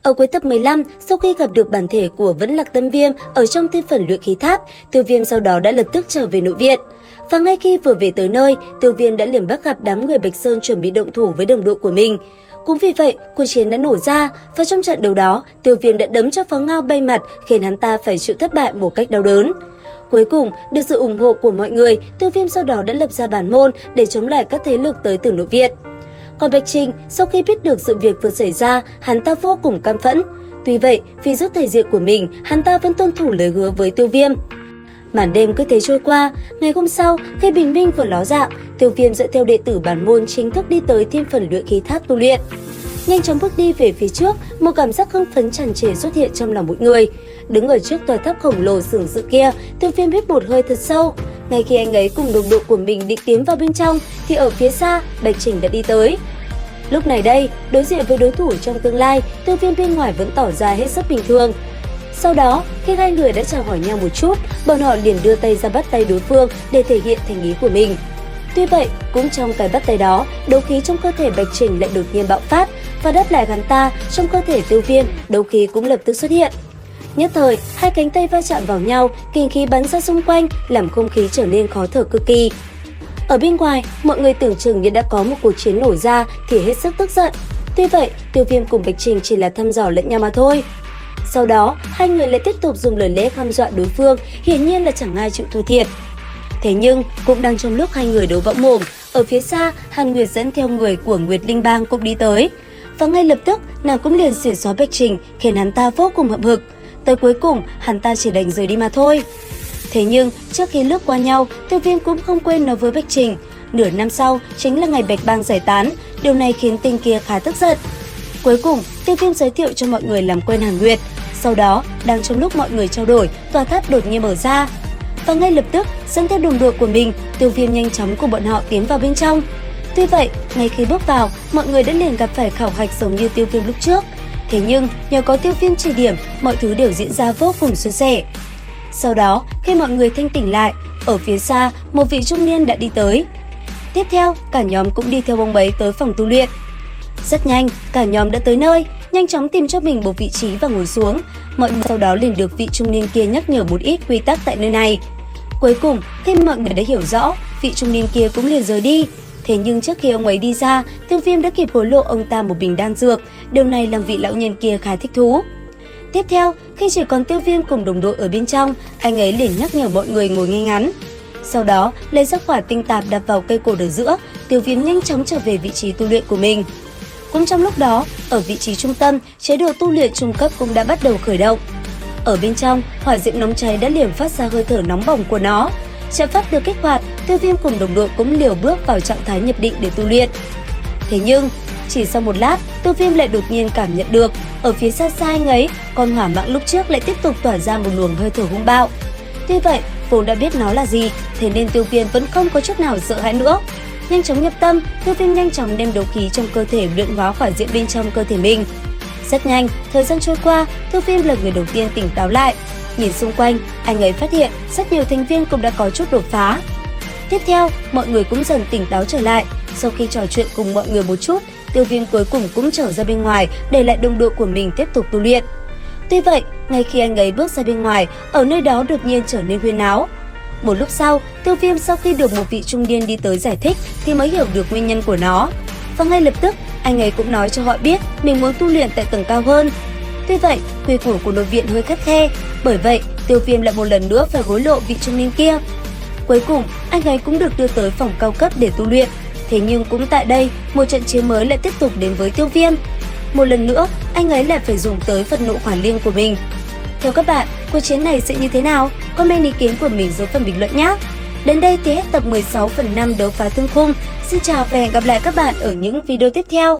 Ở cuối tập 15, sau khi gặp được bản thể của Vẫn Lạc Tâm Viêm ở trong thiên phần luyện khí tháp, Tiêu Viêm sau đó đã lập tức trở về nội viện. Và ngay khi vừa về tới nơi, Tiêu Viêm đã liền bắt gặp đám người Bạch Sơn chuẩn bị động thủ với đồng đội của mình. Cũng vì vậy, cuộc chiến đã nổ ra và trong trận đấu đó, Tiêu Viêm đã đấm cho Phó Ngao bay mặt, khiến hắn ta phải chịu thất bại một cách đau đớn. Cuối cùng, được sự ủng hộ của mọi người, Tiêu Viêm sau đó đã lập ra bản môn để chống lại các thế lực tới từ nội viện. Còn Bạch Trình, sau khi biết được sự việc vừa xảy ra, hắn ta vô cùng căm phẫn. Tuy vậy, vì giúp thể diện của mình, hắn ta vẫn tuân thủ lời hứa với Tiêu Viêm. Màn đêm cứ thế trôi qua, ngày hôm sau, khi bình minh vừa ló dạng, Tiêu Viêm dẫn theo đệ tử bản môn chính thức đi tới thiên phần luyện khí tháp tu luyện. Nhanh chóng bước đi về phía trước, một cảm giác hưng phấn tràn trề xuất hiện trong lòng mỗi người. Đứng ở trước tòa tháp khổng lồ sừng sững kia, Tiêu Viêm hít một hơi thật sâu. Ngay khi anh ấy cùng đồng đội của mình định tiến vào bên trong, thì ở phía xa, Bạch Trình đã đi tới. Lúc này đây, đối diện với đối thủ trong tương lai, Tiêu Viêm bên ngoài vẫn tỏ ra hết sức bình thường. Sau đó, khi hai người đã chào hỏi nhau một chút, bọn họ liền đưa tay ra bắt tay đối phương để thể hiện thành ý của mình. Tuy vậy, cũng trong cái bắt tay đó, đấu khí trong cơ thể Bạch Trình lại đột nhiên bạo phát và đáp lại hắn ta, trong cơ thể Tiêu Viêm, đấu khí cũng lập tức xuất hiện. Nhất thời, hai cánh tay va chạm vào nhau, kinh khí bắn ra xung quanh, làm không khí trở nên khó thở cực kỳ. Ở bên ngoài, mọi người tưởng chừng như đã có một cuộc chiến nổ ra thì hết sức tức giận. Tuy vậy, Tiêu Viêm cùng Bạch Trình chỉ là thăm dò lẫn nhau mà thôi. Sau đó, hai người lại tiếp tục dùng lời lẽ hăm dọa đối phương, hiển nhiên là chẳng ai chịu thua thiệt. Thế nhưng, cũng đang trong lúc hai người đấu võ mồm, ở phía xa, Hàn Nguyệt dẫn theo người của Nguyệt Linh Bang cũng đi tới. Và ngay lập tức, nàng cũng liền xỉa xóa Bạch Trình, khiến hắn ta vô cùng hậm hực. Tới cuối cùng, hắn ta chỉ đành rời đi mà thôi. Thế nhưng, trước khi lướt qua nhau, Tiêu Viêm cũng không quên nói với Bạch Trình. Nửa năm sau, chính là ngày Bạch Bang giải tán, điều này khiến tên kia khá tức giận. Cuối cùng, Tiêu Viêm giới thiệu cho mọi người làm quen Hàn Nguyệt. Sau đó, đang trong lúc mọi người trao đổi, tòa tháp đột nhiên mở ra. Và ngay lập tức, dẫn theo đồng đội của mình, Tiêu Viêm nhanh chóng cùng bọn họ tiến vào bên trong. Tuy vậy, ngay khi bước vào, mọi người đã liền gặp phải khảo hạch giống như Tiêu Viêm lúc trước. Thế nhưng, nhờ có Tiêu Viêm chỉ điểm, mọi thứ đều diễn ra vô cùng suôn sẻ. Sau đó, khi mọi người thanh tỉnh lại, ở phía xa, một vị trung niên đã đi tới. Tiếp theo, cả nhóm cũng đi theo bóng bấy tới phòng tu luyện. Rất nhanh, cả nhóm đã tới nơi, nhanh chóng tìm cho mình một vị trí và ngồi xuống. Mọi người sau đó liền được vị trung niên kia nhắc nhở một ít quy tắc tại nơi này. Cuối cùng, khi mọi người đã hiểu rõ, vị trung niên kia cũng liền rời đi. Thế nhưng trước khi ông ấy đi ra, Tiêu Viêm đã kịp hối lộ ông ta một bình đan dược. Điều này làm vị lão nhân kia khá thích thú. Tiếp theo, khi chỉ còn Tiêu Viêm cùng đồng đội ở bên trong, anh ấy liền nhắc nhở mọi người ngồi ngay ngắn. Sau đó, lấy ra quả tinh tạp đập vào cây cột ở giữa, Tiêu Viêm nhanh chóng trở về vị trí tu luyện của mình. Cũng trong lúc đó, ở vị trí trung tâm, chế độ tu luyện trung cấp cũng đã bắt đầu khởi động. Ở bên trong, hỏa diễm nóng cháy đã liền phát ra hơi thở nóng bỏng của nó. Trận pháp được kích hoạt, Tiêu Viêm cùng đồng đội cũng liều bước vào trạng thái nhập định để tu luyện. Thế nhưng, chỉ sau một lát, Tiêu Viêm lại đột nhiên cảm nhận được, ở phía xa xa anh ấy, con hỏa mãng lúc trước lại tiếp tục tỏa ra một luồng hơi thở hung bạo. Tuy vậy, vốn đã biết nó là gì, thế nên Tiêu Viêm vẫn không có chút nào sợ hãi nữa. Nhanh chóng nhập tâm, Tiêu Viêm nhanh chóng đem đấu khí trong cơ thể luyện hóa hỏa diễm bên trong cơ thể mình. Rất nhanh, thời gian trôi qua, Tiêu Viêm là người đầu tiên tỉnh táo lại. Nhìn xung quanh, anh ấy phát hiện rất nhiều thành viên cũng đã có chút đột phá. Tiếp theo, mọi người cũng dần tỉnh táo trở lại. Sau khi trò chuyện cùng mọi người một chút, Tiêu Viêm cuối cùng cũng trở ra bên ngoài, để lại đồng đội của mình tiếp tục tu luyện. Tuy vậy, ngay khi anh ấy bước ra bên ngoài, ở nơi đó đột nhiên trở nên huyên náo. Một lúc sau, Tiêu Viêm sau khi được một vị trung niên đi tới giải thích thì mới hiểu được nguyên nhân của nó. Và ngay lập tức, anh ấy cũng nói cho họ biết mình muốn tu luyện tại tầng cao hơn. Tuy vậy, quy củ của nội viện hơi khắt khe, bởi vậy Tiêu Viêm lại một lần nữa phải hối lộ vị trung niên kia. Cuối cùng, anh ấy cũng được đưa tới phòng cao cấp để tu luyện. Thế nhưng cũng tại đây, một trận chiến mới lại tiếp tục đến với Tiêu Viêm. Một lần nữa, anh ấy lại phải dùng tới phần nộ hỏa liên của mình. Theo các bạn, cuộc chiến này sẽ như thế nào? Comment ý kiến của mình dưới phần bình luận nhé! Đến đây thì hết tập 16 phần 5 đấu phá thương khung. Xin chào và hẹn gặp lại các bạn ở những video tiếp theo.